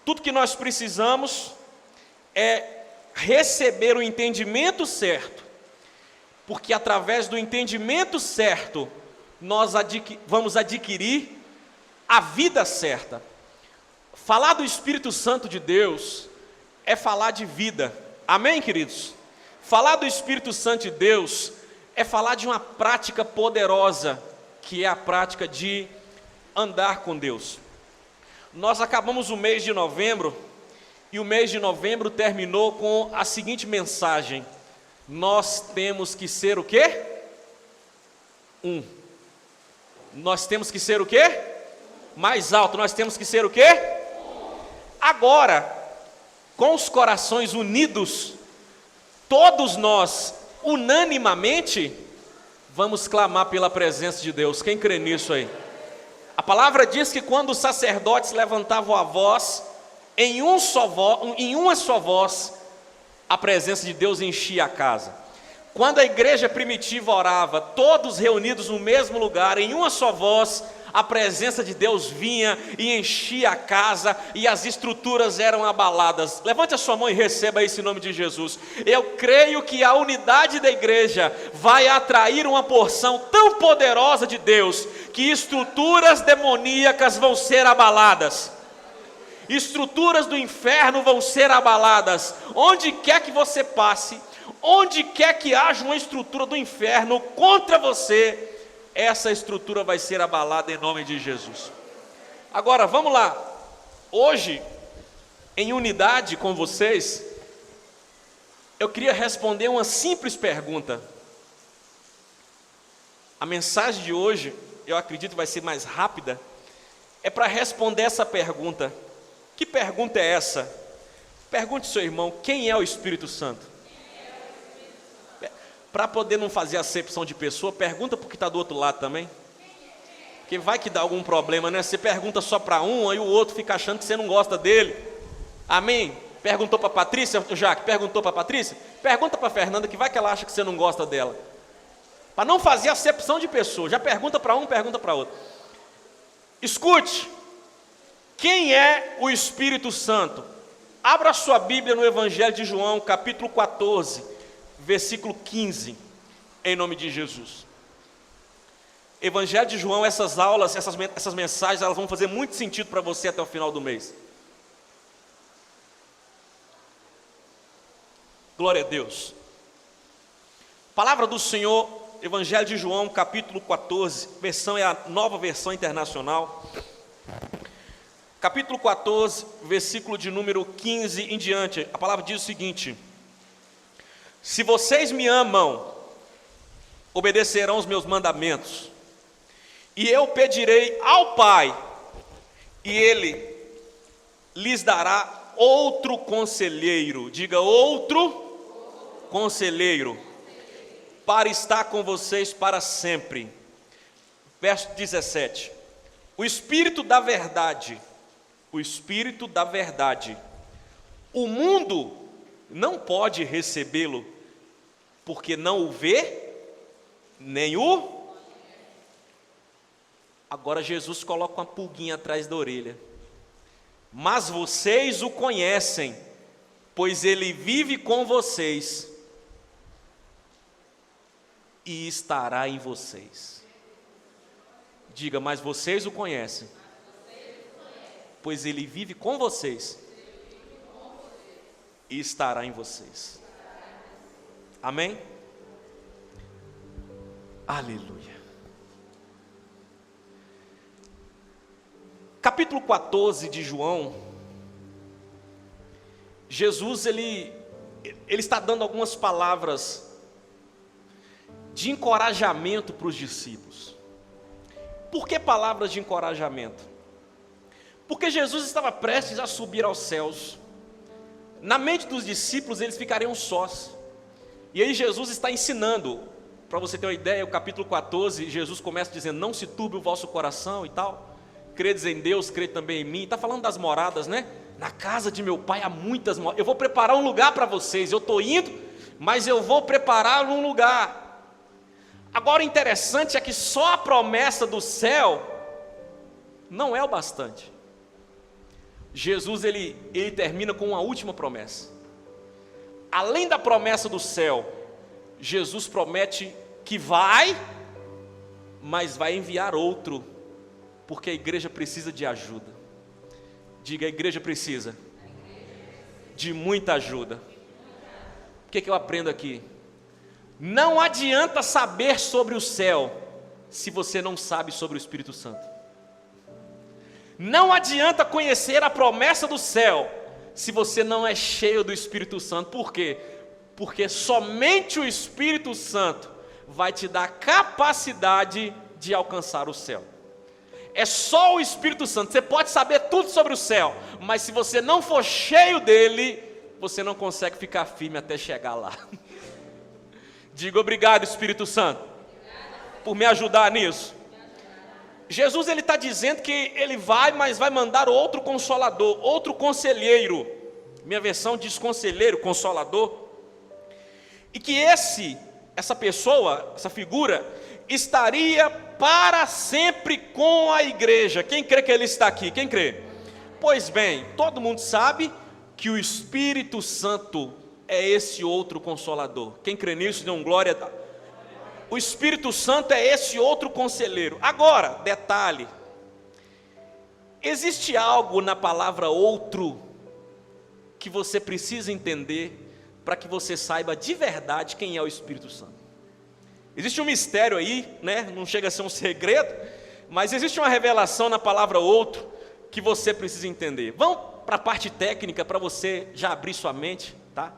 Tudo que nós precisamos é receber o entendimento certo, porque através do entendimento certo, nós vamos adquirir a vida certa. Falar do Espírito Santo de Deus é falar de vida, amém, queridos? Falar do Espírito Santo de Deus é falar de uma prática poderosa, que é a prática de andar com Deus. Nós acabamos o mês de novembro, e o mês de novembro terminou com a seguinte mensagem: nós temos que ser o quê? Nós temos que ser o quê? Mais alto, nós temos que ser o quê? Agora, com os corações unidos, todos nós, unanimamente, vamos clamar pela presença de Deus. Quem crê nisso aí? A palavra diz que quando os sacerdotes levantavam a voz, em uma só voz, a presença de Deus enchia a casa. Quando a igreja primitiva orava, todos reunidos no mesmo lugar, em uma só voz, a presença de Deus vinha e enchia a casa, e as estruturas eram abaladas. Levante a sua mão e receba isso em nome de Jesus. Eu creio que a unidade da igreja vai atrair uma porção tão poderosa de Deus, que estruturas demoníacas vão ser abaladas. Estruturas do inferno vão ser abaladas. Onde quer que você passe, onde quer que haja uma estrutura do inferno contra você, essa estrutura vai ser abalada em nome de Jesus. Agora, vamos lá. Hoje, em unidade com vocês, eu queria responder uma simples pergunta. A mensagem de hoje, eu acredito vai ser mais rápida, é para responder essa pergunta. Que pergunta é essa? Pergunte ao seu irmão, quem é o Espírito Santo? Para poder não fazer acepção de pessoa, pergunta para o que está do outro lado também. Porque vai que dá algum problema, né? Você pergunta só para um, aí o outro fica achando que você não gosta dele. Amém? Perguntou para a Patrícia, Jaque, perguntou para a Patrícia? Pergunta para a Fernanda, que vai que ela acha que você não gosta dela. Para não fazer acepção de pessoa, já pergunta para um, pergunta para outro. Escute, quem é o Espírito Santo? Abra sua Bíblia no Evangelho de João, capítulo 14, versículo 15, em nome de Jesus. Evangelho de João, essas aulas, essas mensagens, elas vão fazer muito sentido para você até o final do mês. Glória a Deus. Palavra do Senhor, Evangelho de João, capítulo 14, versão é a Nova Versão Internacional. Capítulo 14, versículo de número 15 em diante, a palavra diz o seguinte: se vocês me amam, obedecerão os meus mandamentos, e eu pedirei ao Pai, e Ele lhes dará outro conselheiro, diga outro conselheiro, para estar com vocês para sempre. Verso 17, o Espírito da verdade, o mundo não pode recebê-lo, porque não o vê, nem o... Agora Jesus coloca uma pulguinha atrás da orelha. Mas vocês o conhecem, pois ele vive com vocês e estará em vocês. Diga, mas vocês o conhecem, pois ele vive com vocês e estará em vocês. Amém? Aleluia. Capítulo 14 de João, Jesus ele está dando algumas palavras de encorajamento para os discípulos. Por que palavras de encorajamento? Porque Jesus estava prestes a subir aos céus. Na mente dos discípulos eles ficariam sós. E aí Jesus está ensinando, para você ter uma ideia, o capítulo 14, Jesus começa dizendo, não se turbe o vosso coração e tal. Credes em Deus, crede também em mim. Está falando das moradas, né? Na casa de meu pai há muitas moradas. Eu vou preparar um lugar para vocês. Eu estou indo, mas eu vou preparar um lugar. Agora o interessante é que só a promessa do céu não é o bastante. Jesus ele termina com uma última promessa. Além da promessa do céu, Jesus promete que mas vai enviar outro, porque a igreja precisa de ajuda. Diga, a igreja precisa de muita ajuda. O que eu aprendo aqui? Não adianta saber sobre o céu se você não sabe sobre o Espírito Santo. Não adianta conhecer a promessa do céu se você não é cheio do Espírito Santo. Por quê? Porque somente o Espírito Santo vai te dar capacidade de alcançar o céu. É só o Espírito Santo. Você pode saber tudo sobre o céu, mas se você não for cheio dele, você não consegue ficar firme até chegar lá. Diga obrigado, Espírito Santo, por me ajudar nisso. Jesus ele está dizendo que ele vai, mas vai mandar outro consolador, outro conselheiro. Minha versão diz conselheiro, consolador. E que essa pessoa, essa figura, estaria para sempre com a igreja. Quem crê que ele está aqui? Quem crê? Pois bem, todo mundo sabe que o Espírito Santo é esse outro consolador. Quem crê nisso, dê um glória. O Espírito Santo é esse outro conselheiro. Agora, detalhe: existe algo na palavra outro que você precisa entender para que você saiba de verdade quem é o Espírito Santo. Existe um mistério aí, né? Não chega a ser um segredo, mas existe uma revelação na palavra outro que você precisa entender. Vamos para a parte técnica para você já abrir sua mente, tá?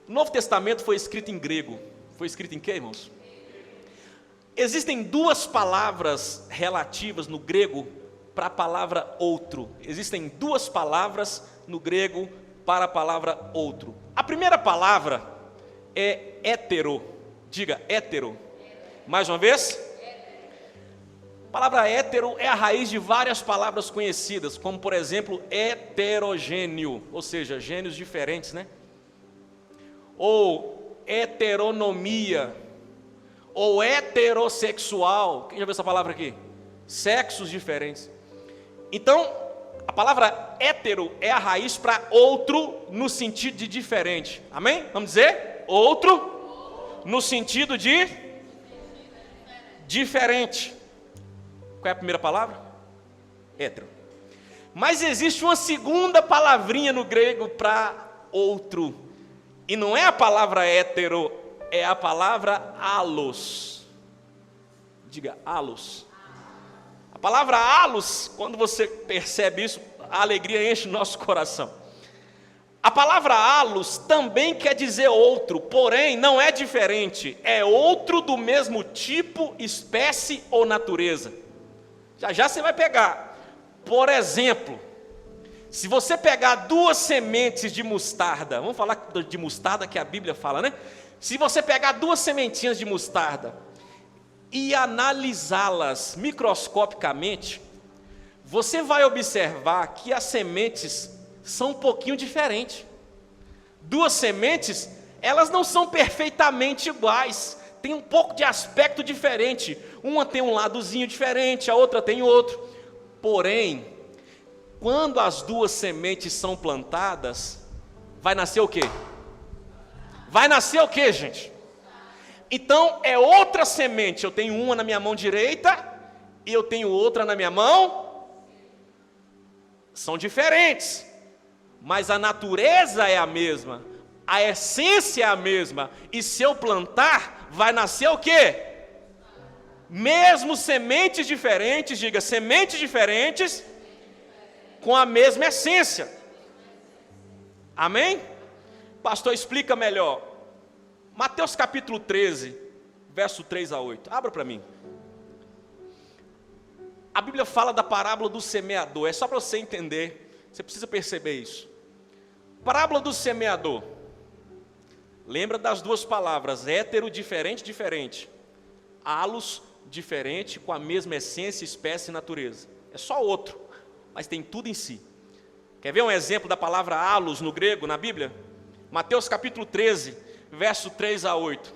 O Novo Testamento foi escrito em grego. Foi escrito em quê, irmãos? Existem duas palavras relativas no grego para a palavra outro. Existem duas palavras no grego para a palavra outro. A primeira palavra é hétero. Diga hétero. Mais uma vez. A palavra hétero é a raiz de várias palavras conhecidas, como por exemplo heterogêneo, ou seja, gênios diferentes, né? Ou heteronomia, ou heterossexual. Quem já viu essa palavra aqui? Sexos diferentes. Então, a palavra hétero é a raiz para outro no sentido de diferente. Amém? Vamos dizer? Outro no sentido de diferente. Qual é a primeira palavra? Hétero. Mas existe uma segunda palavrinha no grego para outro. E não é a palavra hétero, é a palavra allos. Diga allos. A palavra allos, quando você percebe isso, a alegria enche o nosso coração. A palavra allos também quer dizer outro, porém não é diferente. É outro do mesmo tipo, espécie ou natureza. Já já você vai pegar. Por exemplo, se você pegar duas sementes de mostarda, vamos falar de mostarda que a Bíblia fala, né? Se você pegar duas sementinhas de mostarda e analisá-las microscopicamente, você vai observar que as sementes são um pouquinho diferentes. Duas sementes, elas não são perfeitamente iguais, tem um pouco de aspecto diferente. Uma tem um ladozinho diferente, a outra tem outro. Porém, quando as duas sementes são plantadas, vai nascer o quê? Vai nascer o quê, gente? Então, é outra semente. Eu tenho uma na minha mão direita e eu tenho outra na minha mão. São diferentes, mas a natureza é a mesma, a essência é a mesma. E se eu plantar, vai nascer o quê? Mesmo sementes diferentes, diga, sementes diferentes, com a mesma essência. Amém? Pastor, explica melhor. Mateus capítulo 13, verso 3 a 8. Abra para mim. A Bíblia fala da parábola do semeador. É só para você entender. Você precisa perceber isso. Parábola do semeador. Lembra das duas palavras. Hétero, diferente, diferente. Allos, diferente, com a mesma essência, espécie e natureza. É só outro, mas tem tudo em si. Quer ver um exemplo da palavra allos no grego, na Bíblia? Mateus capítulo 13, verso 3 a 8.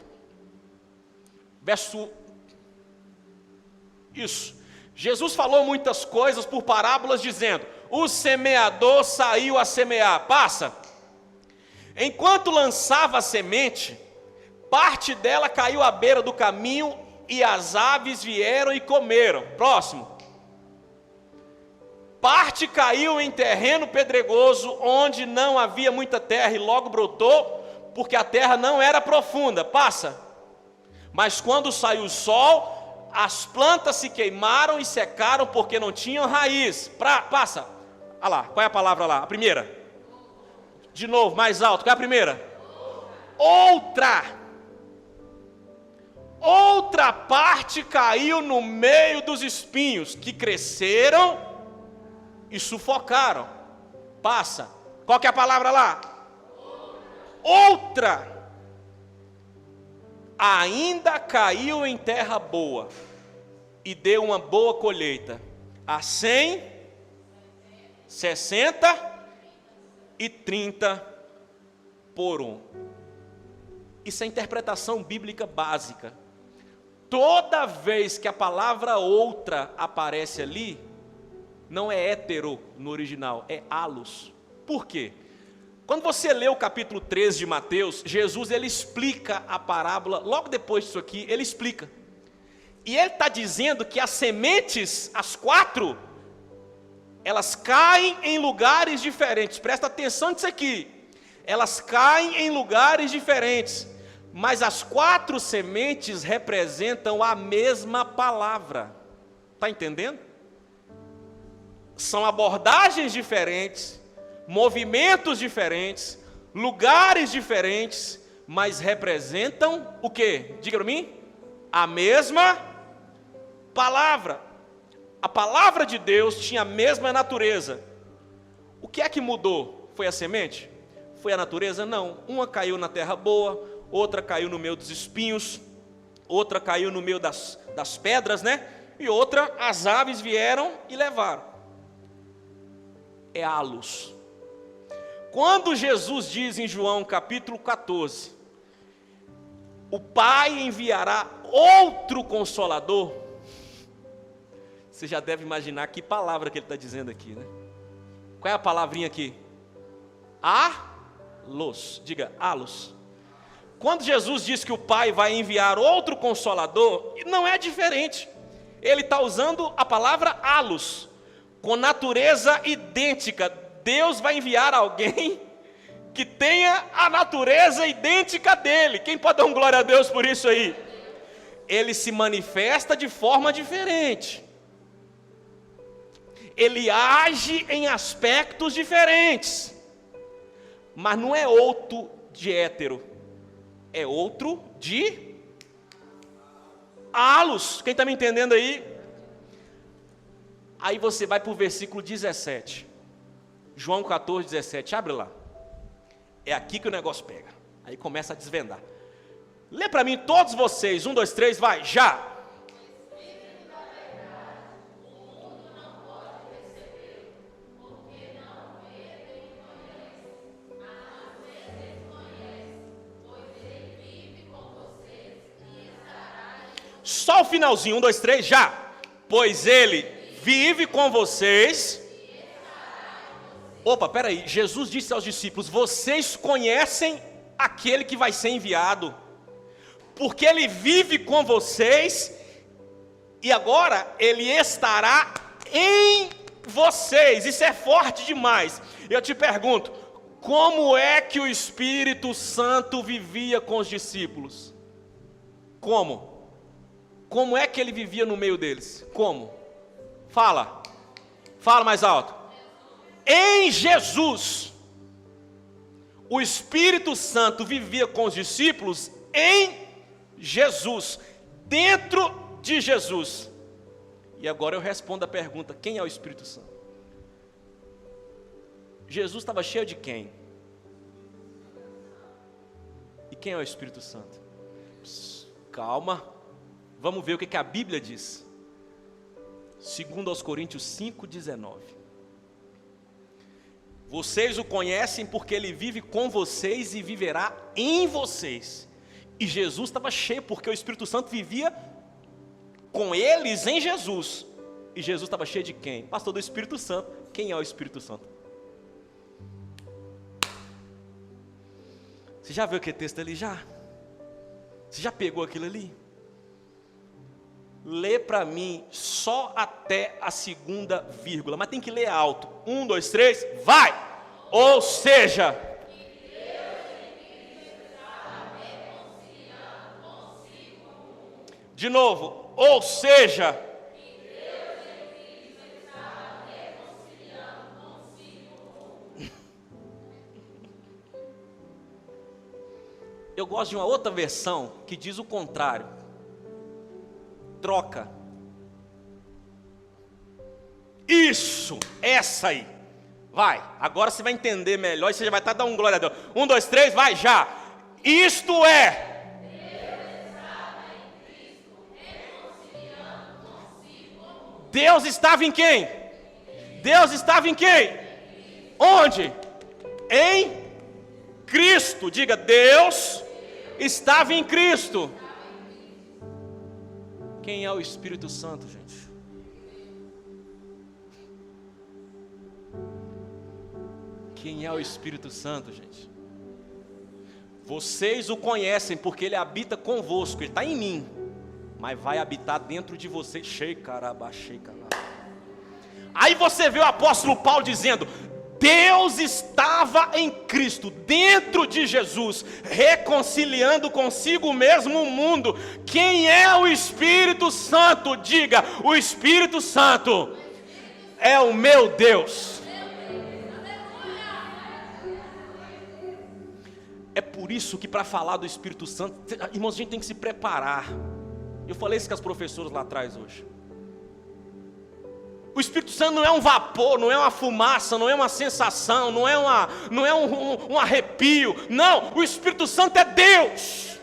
Isso. Jesus falou muitas coisas por parábolas, dizendo: o semeador saiu a semear. Passa. Enquanto lançava a semente, parte dela caiu à beira do caminho e as aves vieram e comeram. Próximo. Parte caiu em terreno pedregoso, onde não havia muita terra e logo brotou, porque a terra não era profunda. Passa. Mas quando saiu o sol, as plantas se queimaram e secaram porque não tinham raiz. Passa. Olha lá, qual é a palavra lá? A primeira. De novo, mais alto. Qual é a primeira? Outra parte caiu no meio dos espinhos, que cresceram e sufocaram. Passa. Qual que é a palavra lá? Outra. Ainda caiu em terra boa e deu uma boa colheita. A 100, 60 e 30 por 1. Isso é interpretação bíblica básica. Toda vez que a palavra outra aparece ali, não é hétero no original, é alus. Por quê? Quando você lê o capítulo 13 de Mateus, Jesus ele explica a parábola, logo depois disso aqui, ele explica. E ele está dizendo que as sementes, as 4, elas caem em lugares diferentes. Presta atenção nisso aqui. Elas caem em lugares diferentes, mas as 4 sementes representam a mesma palavra. Está entendendo? São abordagens diferentes, movimentos diferentes, lugares diferentes, mas representam o quê? Diga para mim. A mesma palavra. A palavra de Deus tinha a mesma natureza. O que é que mudou? Foi a semente? Foi a natureza? Não. Uma caiu na terra boa, outra caiu no meio dos espinhos, outra caiu no meio das pedras, né? E outra, as aves vieram e levaram. É halos. Quando Jesus diz em João capítulo 14, o Pai enviará outro Consolador, você já deve imaginar que palavra que ele está dizendo aqui, né? Qual é a palavrinha aqui? Alos. Diga, alos. Quando Jesus diz que o Pai vai enviar outro Consolador, não é diferente. Ele está usando a palavra alos, com natureza idêntica. Deus vai enviar alguém que tenha a natureza idêntica dele. Quem pode dar um glória a Deus por isso aí? Ele se manifesta de forma diferente. Ele age em aspectos diferentes. Mas não é outro de hétero, é outro de halos. Quem está me entendendo aí? Aí você vai para o versículo 17. João 14, 17. Abre lá. É aqui que o negócio pega. Aí começa a desvendar. Lê para mim todos vocês. 1, 2, 3, vai, já. Só o finalzinho, 1, 2, 3, já. Pois ele vive com vocês. Opa, peraí, Jesus disse aos discípulos, vocês conhecem aquele que vai ser enviado, porque ele vive com vocês, e agora ele estará em vocês. Isso é forte demais. Eu te pergunto, como é que o Espírito Santo vivia com os discípulos? Como? Como é que ele vivia no meio deles? Como? Fala mais alto. Em Jesus, o Espírito Santo vivia com os discípulos em Jesus, dentro de Jesus. E agora eu respondo a pergunta, quem é o Espírito Santo? Jesus estava cheio de quem? E quem é o Espírito Santo? Calma, vamos ver o que a Bíblia diz. 2 Coríntios 5:19. Vocês o conhecem porque ele vive com vocês e viverá em vocês. E Jesus estava cheio porque o Espírito Santo vivia com eles em Jesus. E Jesus estava cheio de quem? Pastor, do Espírito Santo. Quem é o Espírito Santo? Você já viu aquele texto ali já? Você já pegou aquilo ali? Lê para mim só até a segunda vírgula, mas tem que ler alto. 1, 2, 3, vai! Ou seja, de novo, ou seja, eu gosto de uma outra versão que diz o contrário. Troca. Isso, essa aí. Vai, agora você vai entender melhor e você já vai estar dando um glória a Deus. 1, 2, 3, vai já. Isto é. Deus estava em quem? Deus estava em quem? Onde? Em Cristo. Diga, Deus estava em Cristo. Quem é o Espírito Santo, gente? Quem é o Espírito Santo, gente? Vocês o conhecem porque ele habita convosco, ele está em mim, mas vai habitar dentro de vocês. Aí você vê o apóstolo Paulo dizendo: Deus estava em Cristo, dentro de Jesus, reconciliando consigo mesmo o mundo. Quem é o Espírito Santo? Diga, o Espírito Santo é o meu Deus. É por isso que para falar do Espírito Santo, irmãos, a gente tem que se preparar. Eu falei isso com as professoras lá atrás hoje. O Espírito Santo não é um vapor, não é uma fumaça, não é uma sensação, não é um arrepio. Não, o Espírito Santo é Deus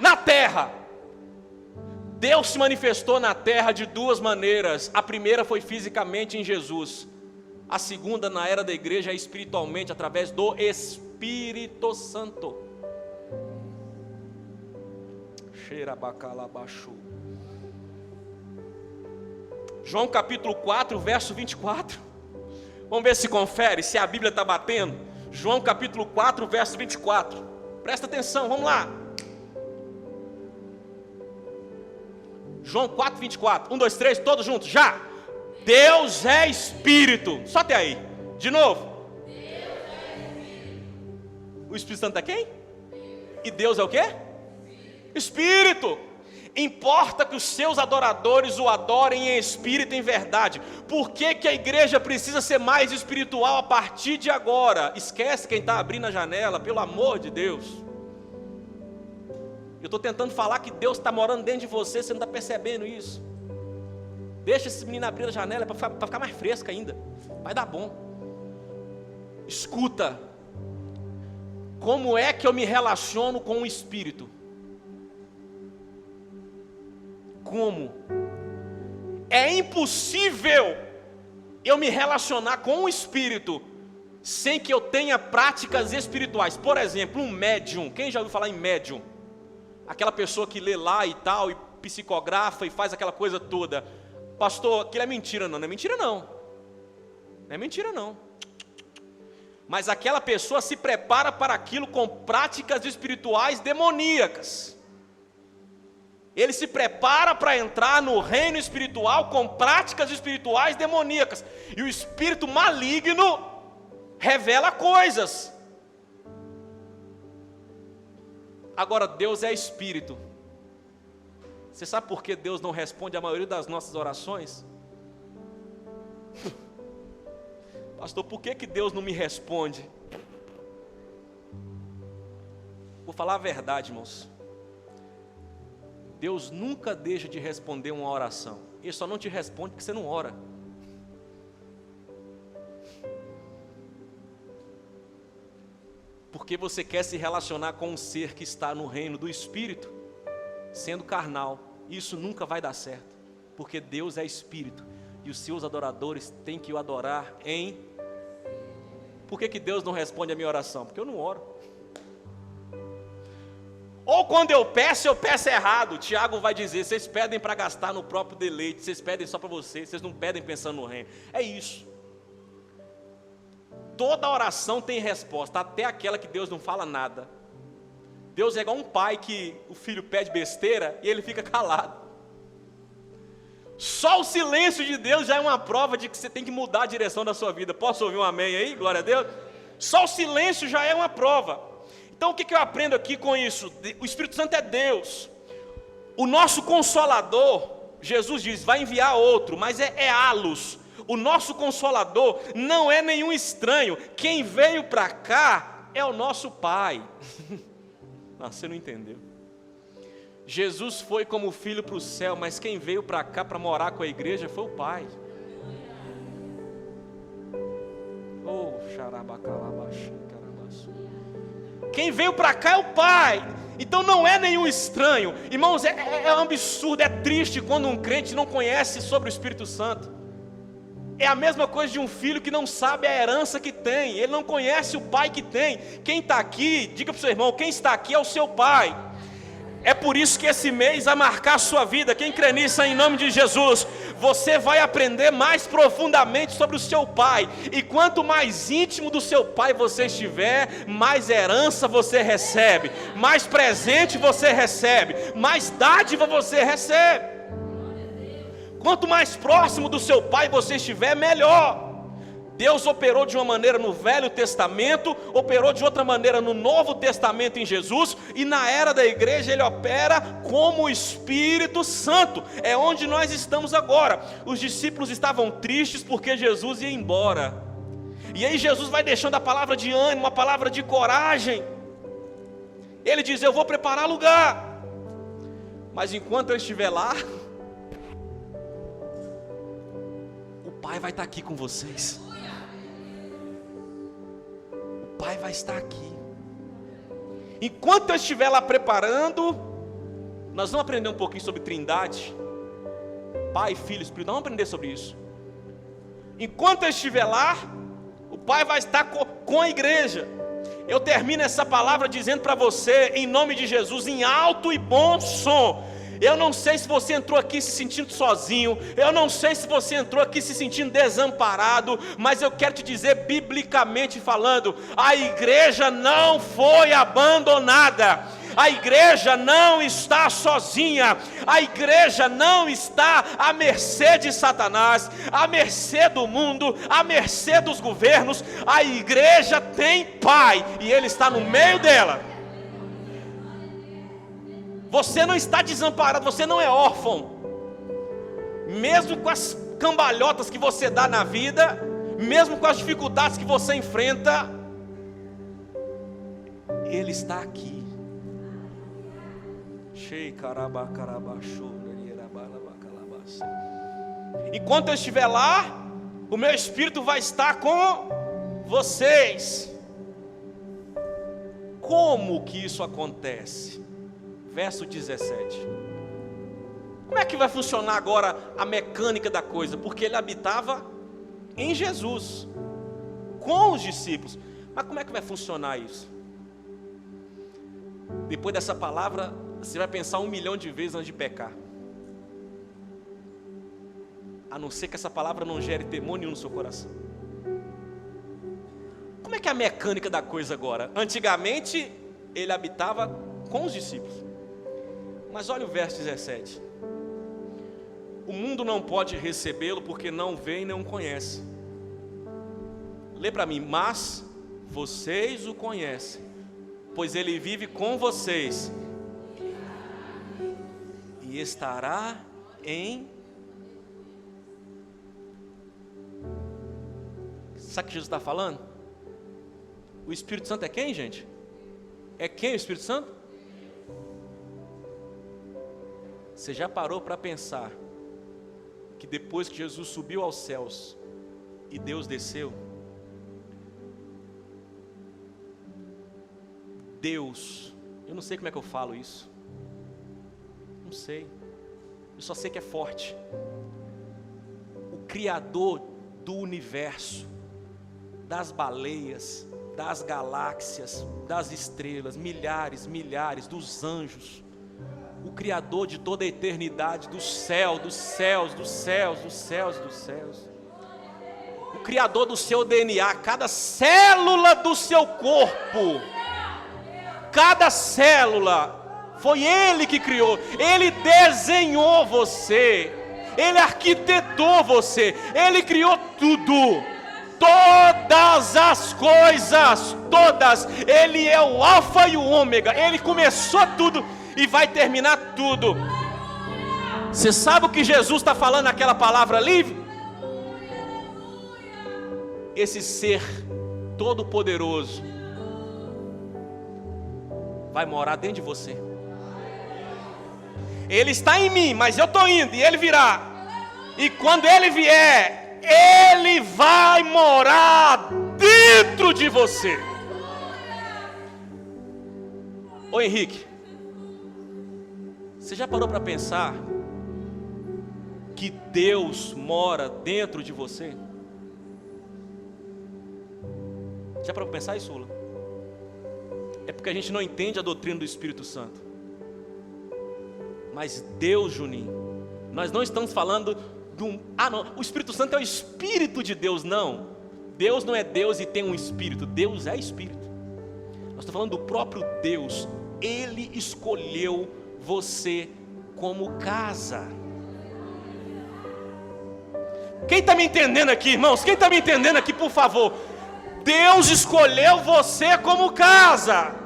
na terra. Deus se manifestou na terra de duas maneiras. A primeira foi fisicamente em Jesus. A segunda, na era da igreja, é espiritualmente, através do Espírito Santo. João capítulo 4, verso 24. Vamos ver se confere, se a Bíblia está batendo. João capítulo 4, verso 24. Presta atenção, vamos lá. João 4, 24. 1, 2, 3, todos juntos, já. Deus é Espírito. Só até aí. De novo. Deus é Espírito. O Espírito Santo é quem? E Deus é o quê? Espírito. Importa que os seus adoradores o adorem em espírito e em verdade. Por que que a igreja precisa ser mais espiritual a partir de agora? Esquece quem está abrindo a janela, pelo amor de Deus. Eu estou tentando falar que Deus está morando dentro de você, você não está percebendo isso. Deixa esse menino abrir a janela para ficar mais fresca ainda. Vai dar bom. Escuta. Como é que eu me relaciono com o Espírito? Como? É impossível eu me relacionar com o Espírito sem que eu tenha práticas espirituais. Por exemplo, um médium. Quem já ouviu falar em médium? Aquela pessoa que lê lá e tal, e psicografa e faz aquela coisa toda. Pastor, aquilo é mentira. Não, não é mentira não. Não é mentira não. Mas aquela pessoa se prepara para aquilo com práticas espirituais demoníacas. Ele se prepara para entrar no reino espiritual com práticas espirituais demoníacas. E o espírito maligno revela coisas. Agora, Deus é espírito. Você sabe por que Deus não responde a maioria das nossas orações? Pastor, por que Deus não me responde? Vou falar a verdade, irmãos. Deus nunca deixa de responder uma oração. Ele só não te responde porque você não ora. Porque você quer se relacionar com um ser que está no reino do Espírito, sendo carnal. Isso nunca vai dar certo. Porque Deus é Espírito. E os seus adoradores têm que o adorar em... Por que Deus não responde a minha oração? Porque eu não oro. Ou quando eu peço errado. Tiago vai dizer, vocês pedem para gastar no próprio deleite, vocês pedem só para vocês não pedem pensando no reino. É isso. toda oração tem resposta, até aquela que Deus não fala nada. Deus é igual um pai que o filho pede besteira e ele fica calado. Só o silêncio de Deus já é uma prova de que você tem que mudar a direção da sua vida. Posso ouvir um amém aí? Glória a Deus. Só o silêncio já é uma prova. Então o que eu aprendo aqui com isso? O Espírito Santo é Deus. O nosso Consolador, Jesus diz, vai enviar outro, mas é halos. O nosso Consolador não é nenhum estranho. Quem veio para cá é o nosso Pai. Não, você não entendeu. Jesus foi como filho para o céu, mas quem veio para cá para morar com a igreja foi o Pai. Oh, xarabacalabaxi, carabaçu. Quem veio para cá é o Pai. Então não é nenhum estranho. Irmãos, é um absurdo, é triste quando um crente não conhece sobre o Espírito Santo. É a mesma coisa de um filho que não sabe a herança que tem. Ele não conhece o pai que tem. Quem está aqui, diga para o seu irmão, quem está aqui é o seu pai. É por isso que esse mês vai marcar a sua vida. Quem crê nisso em nome de Jesus, você vai aprender mais profundamente sobre o seu pai. E quanto mais íntimo do seu pai você estiver, mais herança você recebe, mais presente você recebe, mais dádiva você recebe. Quanto mais próximo do seu pai você estiver, melhor. Deus operou de uma maneira no Velho Testamento, operou de outra maneira no Novo Testamento em Jesus, e na era da igreja Ele opera como o Espírito Santo. É onde nós estamos agora. Os discípulos estavam tristes porque Jesus ia embora. E aí Jesus vai deixando a palavra de ânimo, a palavra de coragem. Ele diz, eu vou preparar lugar. Mas enquanto eu estiver lá, o Pai vai estar aqui com vocês. O Pai vai estar aqui. Enquanto eu estiver lá preparando, nós vamos aprender um pouquinho sobre Trindade. Pai, Filho, Espírito, vamos aprender sobre isso. Enquanto eu estiver lá, o Pai vai estar com a igreja. Eu termino essa palavra dizendo para você, em nome de Jesus, em alto e bom som. Eu não sei se você entrou aqui se sentindo sozinho, eu não sei se você entrou aqui se sentindo desamparado, mas eu quero te dizer, biblicamente falando, a igreja não foi abandonada, a igreja não está sozinha, a igreja não está à mercê de Satanás, à mercê do mundo, à mercê dos governos. A igreja tem Pai e Ele está no meio dela. Você não está desamparado, você não é órfão. Mesmo com as cambalhotas que você dá na vida, mesmo com as dificuldades que você enfrenta, Ele está aqui. Enquanto eu estiver lá, o meu Espírito vai estar com vocês. Como que isso acontece? Verso 17. Como é que vai funcionar agora a mecânica da coisa? Porque ele habitava em Jesus, com os discípulos. Mas como é que vai funcionar isso? Depois dessa palavra, você vai pensar 1 milhão de vezes antes de pecar. A não ser que essa palavra não gere temor nenhum no seu coração. Como é que é a mecânica da coisa agora? Antigamente, ele habitava com os discípulos. Mas olha o verso 17. O mundo não pode recebê-lo porque não vê e não conhece. Lê para mim. Mas vocês o conhecem, pois ele vive com vocês e estará em... Sabe o que Jesus está falando? O Espírito Santo é quem, gente? É quem o Espírito Santo? Você já parou para pensar que depois que Jesus subiu aos céus e Deus desceu, Deus, eu não sei como é que eu falo isso, não sei, eu só sei que é forte, o Criador do universo, das baleias, das galáxias, das estrelas, milhares, milhares, dos anjos, o Criador de toda a eternidade, do céu, dos céus, dos céus, dos céus, dos céus. o criador do seu DNA, cada célula do seu corpo, cada célula, foi Ele que criou, Ele desenhou você, Ele arquitetou você, Ele criou tudo, todas as coisas, todas, Ele é o alfa e o ômega, Ele começou tudo e vai terminar tudo. Você sabe o que Jesus está falando naquela palavra ali? Esse ser todo poderoso vai morar dentro de você. Ele está em mim, mas eu estou indo e Ele virá. E quando Ele vier, Ele vai morar dentro de você. Ô Henrique, você já parou para pensar que Deus mora dentro de você? Já parou para pensar isso, Lula? É porque a gente não entende a doutrina do Espírito Santo. Mas Deus, Juninho, nós não estamos falando do... não, o Espírito Santo é o Espírito de Deus, não. Deus não é Deus e tem um Espírito, Deus é Espírito. Nós estamos falando do próprio Deus. Ele escolheu você como casa. Quem está me entendendo aqui, irmãos? Quem está me entendendo aqui, por favor? Deus escolheu você como casa.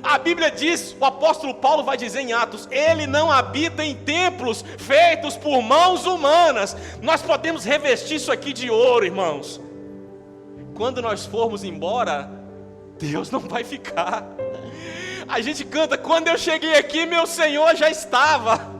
A Bíblia diz, o apóstolo Paulo vai dizer em Atos, Ele não habita em templos feitos por mãos humanas. Nós podemos revestir isso aqui de ouro, irmãos. Quando nós formos embora, Deus não vai ficar. A gente canta, quando eu cheguei aqui, meu Senhor já estava.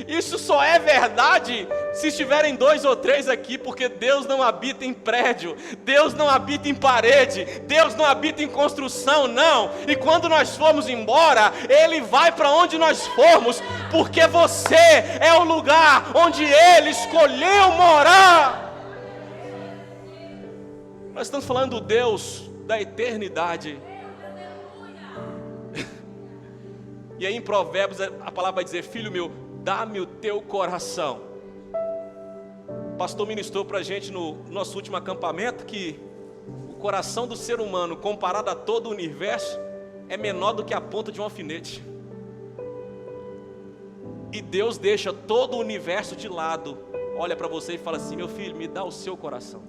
Isso só é verdade se estiverem 2 ou 3 aqui, porque Deus não habita em prédio, Deus não habita em parede, Deus não habita em construção, não. E quando nós formos embora, Ele vai para onde nós formos, porque você é o lugar onde Ele escolheu morar. Nós estamos falando do Deus da eternidade. E aí em Provérbios a palavra vai dizer, filho meu, dá-me o teu coração. O pastor ministrou para a gente no nosso último acampamento que o coração do ser humano, comparado a todo o universo, é menor do que a ponta de um alfinete. E Deus deixa todo o universo de lado, olha para você e fala assim, meu filho, me dá o seu coração.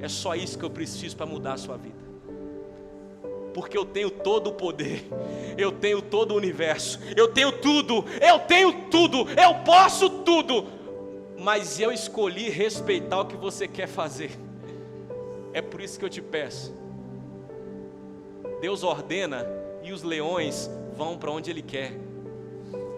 É só isso que eu preciso para mudar a sua vida. Porque eu tenho todo o poder, eu tenho todo o universo, eu tenho tudo, eu posso tudo, mas eu escolhi respeitar o que você quer fazer. É por isso que eu te peço. Deus ordena e os leões vão para onde Ele quer.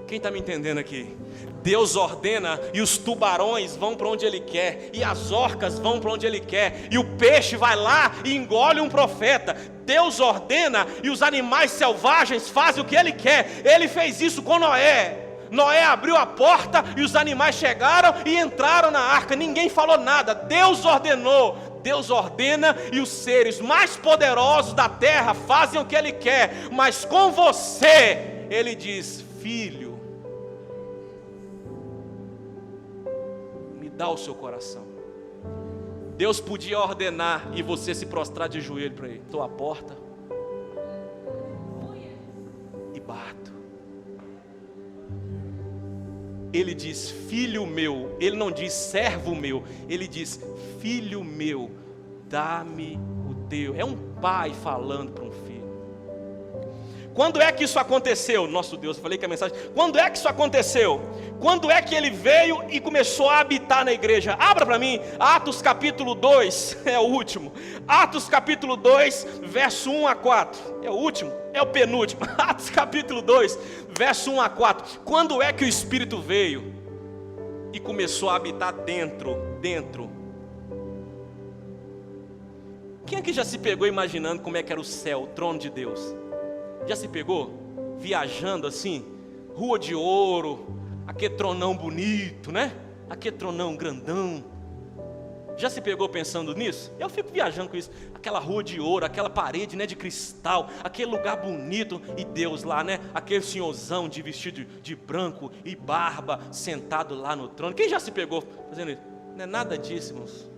Quem está me entendendo aqui? Deus ordena e os tubarões vão para onde Ele quer, e as orcas vão para onde Ele quer, e o peixe vai lá e engole um profeta. Deus ordena e os animais selvagens fazem o que Ele quer. Ele fez isso com Noé. Noé abriu a porta e os animais chegaram e entraram na arca, ninguém falou nada, Deus ordenou. Deus ordena e os seres mais poderosos da terra fazem o que Ele quer, mas com você, Ele diz, filho, me dá o seu coração. Deus podia ordenar e você se prostrar de joelho para Ele. Estou à porta e bato. Ele diz, filho meu. Ele não diz servo meu, Ele diz, filho meu, dá-me o teu. É um pai falando para um filho. Quando é que isso aconteceu? Nosso Deus, eu falei que a mensagem, quando é que isso aconteceu? Quando é que Ele veio e começou a habitar na igreja? Abra para mim, Atos capítulo 2, é o último. Atos capítulo 2, verso 1 a 4. É o último? É o penúltimo. Atos capítulo 2, verso 1 a 4. Quando é que o Espírito veio e começou a habitar dentro? Quem aqui já se pegou imaginando como é que era o céu, o trono de Deus? Já se pegou? Viajando assim, rua de ouro, aquele tronão bonito, né? Aquele tronão grandão. Já se pegou pensando nisso? Eu fico viajando com isso. Aquela rua de ouro, aquela parede, né, de cristal, aquele lugar bonito, e Deus lá, né? Aquele senhorzão de vestido de branco e barba, sentado lá no trono. Quem já se pegou fazendo isso? Não é nada disso, irmãos.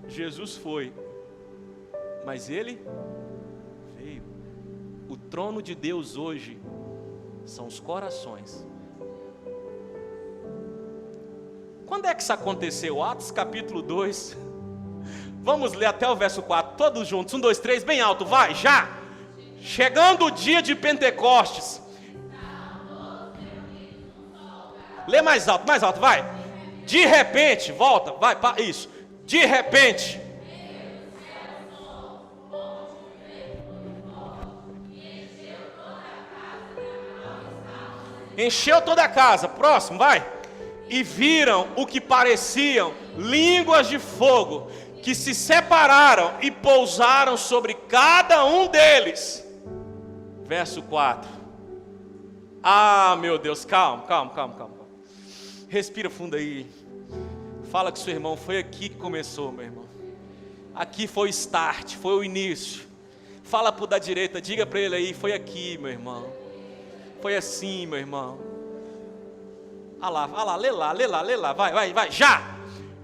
Jesus foi, mas Ele veio. O trono de Deus hoje são os corações. Quando é que isso aconteceu? Atos capítulo 2. Vamos ler até o verso 4, todos juntos. 1, 2, 3, bem alto, vai, já. Chegando o dia de Pentecostes. Lê mais alto, vai. De repente, volta, vai, isso. De repente. Encheu toda a casa, próximo, vai. E viram o que pareciam línguas de fogo, que se separaram e pousaram sobre cada um deles. Verso 4. Ah, meu Deus, calma. Respira fundo aí. Fala com seu irmão, foi aqui que começou, meu irmão. Aqui foi o start, foi o início. Fala pro da direita, diga para ele aí, foi aqui, meu irmão. Foi assim, meu irmão. Olha lá, lê lá, vai, já.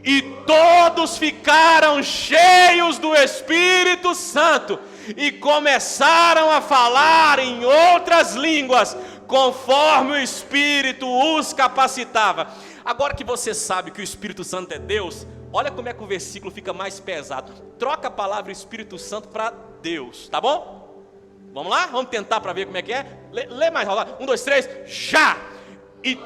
E todos ficaram cheios do Espírito Santo e começaram a falar em outras línguas, conforme o Espírito os capacitava. Agora que você sabe que o Espírito Santo é Deus, olha como é que o versículo fica mais pesado. Troca a palavra Espírito Santo para Deus, tá bom? Vamos lá? Vamos tentar para ver como é que é? Lê mais, 1, 2, 3, já! E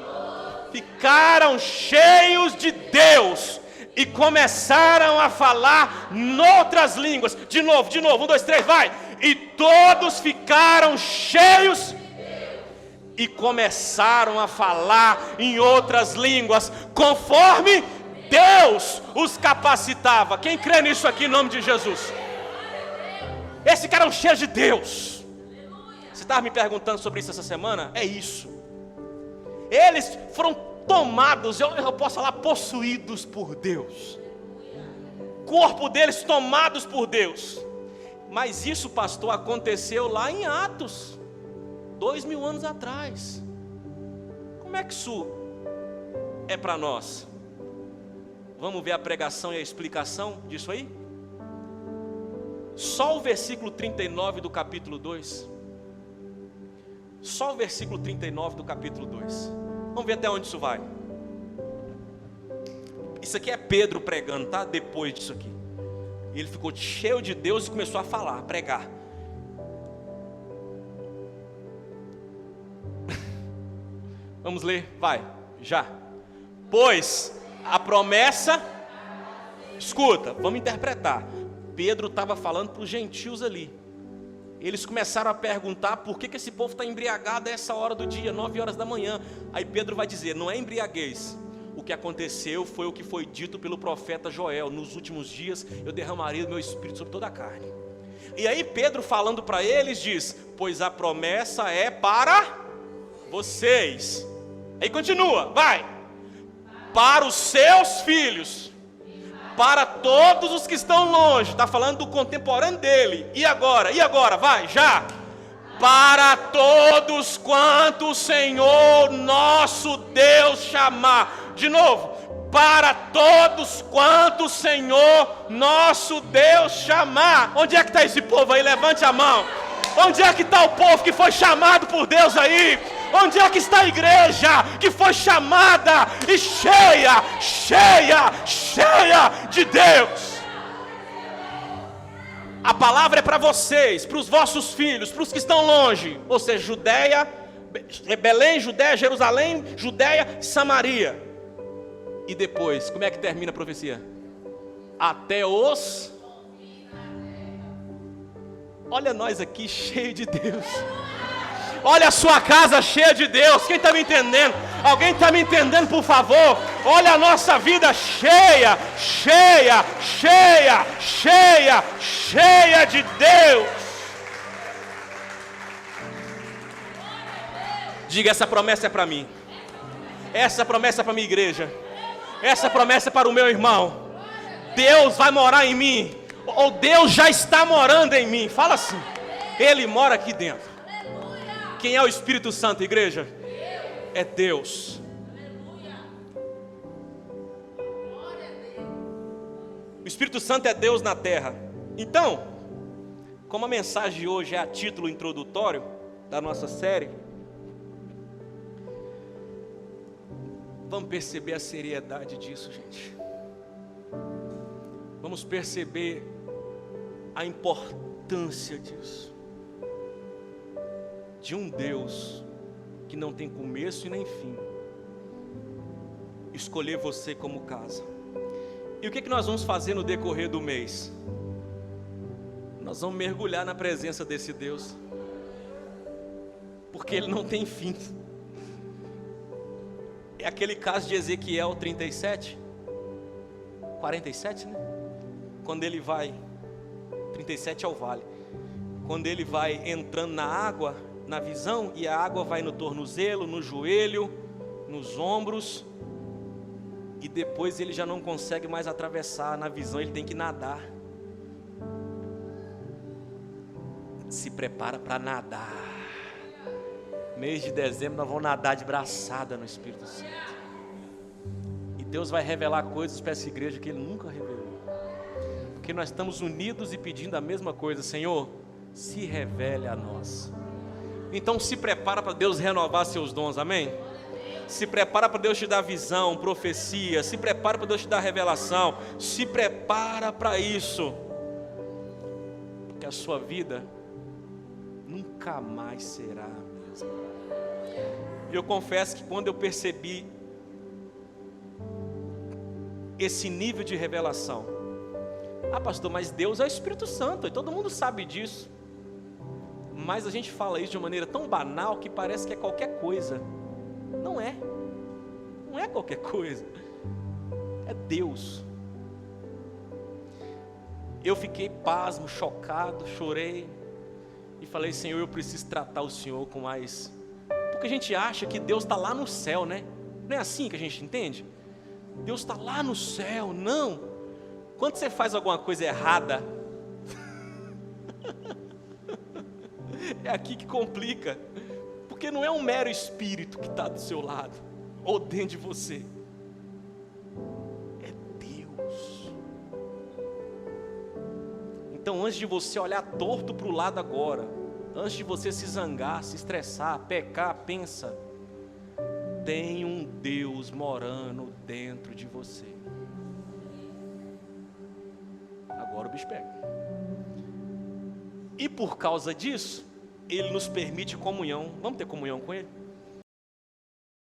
ficaram cheios de Deus e começaram a falar noutras línguas. De novo, 1, 2, 3, vai! E todos ficaram cheios e começaram a falar em outras línguas, conforme Deus os capacitava. Quem crê nisso aqui em nome de Jesus? Esses caras eram cheios de Deus. Você estava me perguntando sobre isso essa semana? É isso. Eles foram tomados, eu posso falar, possuídos por Deus. Corpo deles tomados por Deus. Mas isso, pastor, aconteceu lá em Atos, 2000 anos atrás. Como é que isso é para nós? Vamos ver a pregação e a explicação disso aí? Só o versículo 39 do capítulo 2. Só o versículo 39 do capítulo 2. Vamos ver até onde isso vai. Isso aqui é Pedro pregando, tá? Depois disso aqui. Ele ficou cheio de Deus e começou a falar, a pregar. Vamos ler, vai, já. Pois a promessa, escuta, vamos interpretar. Pedro estava falando para os gentios ali. Eles começaram a perguntar por que esse povo está embriagado a essa hora do dia, 9 horas da manhã. Aí Pedro vai dizer, não é embriaguez. O que aconteceu foi o que foi dito pelo profeta Joel. Nos últimos dias eu derramarei o meu espírito sobre toda a carne. E aí Pedro falando para eles diz, pois a promessa é para vocês. Aí continua, vai. Para os seus filhos, para todos os que estão longe. Está falando do contemporâneo dele. E agora, vai, já. Para todos quanto o Senhor nosso Deus chamar. De novo, para todos quanto o Senhor nosso Deus chamar. Onde é que está esse povo aí? Levante a mão. Onde é que está o povo que foi chamado por Deus aí? Onde é que está a igreja que foi chamada e cheia de Deus? A palavra é para vocês, para os vossos filhos, para os que estão longe. Ou seja, Judeia, Belém, Judeia, Jerusalém, Judeia, Samaria. E depois, como é que termina a profecia? Até os... Olha nós aqui cheio de Deus. Olha a sua casa cheia de Deus. Quem está me entendendo? Alguém está me entendendo, por favor? Olha a nossa vida cheia de Deus. Diga, essa promessa é para mim. Essa promessa é para a minha igreja. Essa promessa é para o meu irmão. Deus vai morar em mim. Ou Deus já está morando em mim. Fala assim. Ele mora aqui dentro. Quem é o Espírito Santo, igreja? É Deus. O Espírito Santo é Deus na terra. Então, como a mensagem de hoje é a título introdutório da nossa série, vamos perceber a seriedade disso, gente. Vamos perceber a importância disso. De um Deus que não tem começo e nem fim, escolher você como casa. E o que nós vamos fazer no decorrer do mês? Nós vamos mergulhar na presença desse Deus, porque Ele não tem fim. É aquele caso de Ezequiel 37, 47, né? Quando ele vai, 37 é o vale, quando ele vai entrando na água, na visão, e a água vai no tornozelo, no joelho, nos ombros, e depois ele já não consegue mais atravessar. Na visão ele tem que nadar. Se prepara para nadar. Mês de dezembro nós vamos nadar de braçada no Espírito Santo. E Deus vai revelar coisas para essa igreja que Ele nunca revelou. Porque nós estamos unidos e pedindo a mesma coisa. Senhor, se revele a nós. Então se prepara para Deus renovar seus dons, amém? Se prepara para Deus te dar visão, profecia. Se prepara para Deus te dar revelação. Se prepara para isso. Porque a sua vida nunca mais será a mesma. Eu confesso que quando eu percebi esse nível de revelação, pastor, mas Deus é o Espírito Santo, e todo mundo sabe disso. Mas a gente fala isso de uma maneira tão banal que parece que é qualquer coisa. Não é. Não é qualquer coisa. É Deus. Eu fiquei pasmo, chocado, chorei. E falei, Senhor, eu preciso tratar o Senhor com mais... Porque a gente acha que Deus está lá no céu, né? Não é assim que a gente entende? Deus está lá no céu, não. Quando você faz alguma coisa errada, é aqui que complica. Porque não é um mero espírito que está do seu lado, ou dentro de você. É Deus. Então, antes de você olhar torto para o lado agora, antes de você se zangar, se estressar, pecar, pensa: tem um Deus morando dentro de você. Agora o bicho pega. E por causa disso, Ele nos permite comunhão. Vamos ter comunhão com Ele?